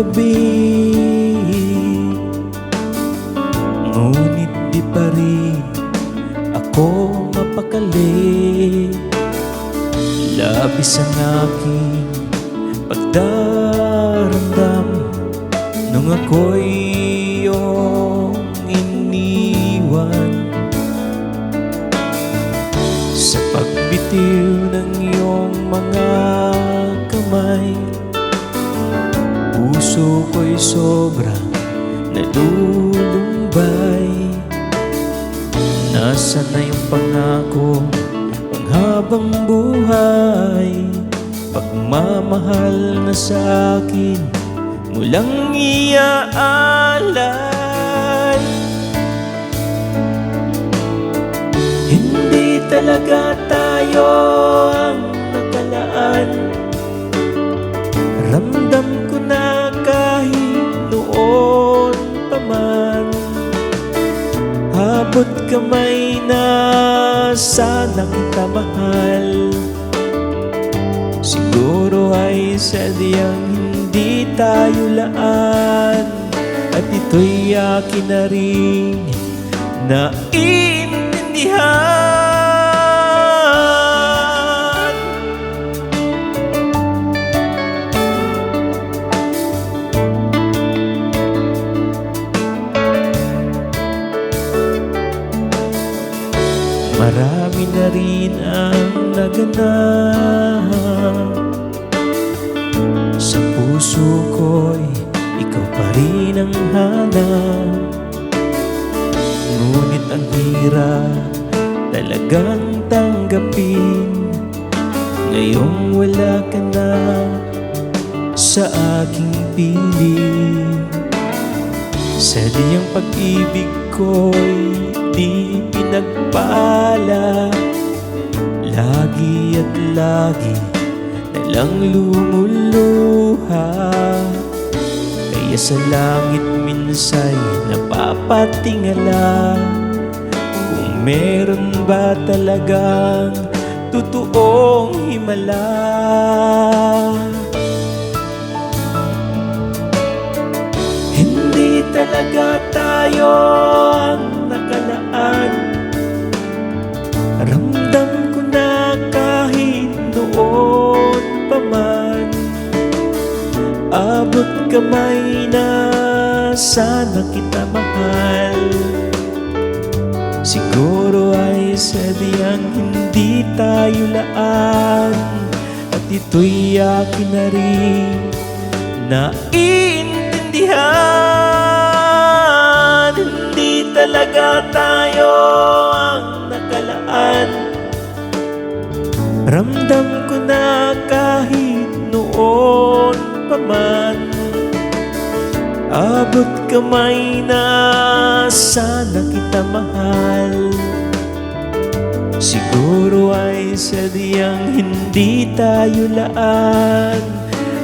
gabi, ngunit di pa rin ako mapakali. Labis ang aking pagdaramdam nung ako'y iyong iniwan. Sa pagbitiw ng iyong mga kamay, puso ko'y sobrang nalulumbay. Nasaan na yung pangako, panghabang buhay, pagmamahal na sa akin mulang iaalay. Hindi talaga tayo ang nakalaan. Ramdam ko na kahit noon pa man, abot kamay na sana kita mahal. Siguro ay sadyang hindi tayo laan, at ito'y akin na rin naiintindihan. Marami na rin ang naganap, sa puso ko'y ikaw pa rin ang hanap. Ngunit ang hirap talagang tanggapin, ngayong wala ka na sa aking piling. Sadyang pag-ibig ko'y di pinagpala, lagi at lagi na lang lumuluha. Kaya sa langit minsa'y napapatingala, kung meron ba talagang totoong himala. Hindi talaga tayo ang nakalaan. Ramdam ko na kahit noon pa man, abot kamay na sana kita mahal. Siguro ay sadyang hindi tayo laan, at ito'y akin na rin naiintindihan. Hindi talaga tayo ang nakalaan. Ramdam ko na kahit noon pa man, abot kamay na sana kita mahal. Siguro ay sadyang hindi tayo laan,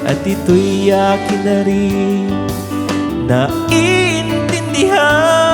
at ito'y akin na rin naiintindihan.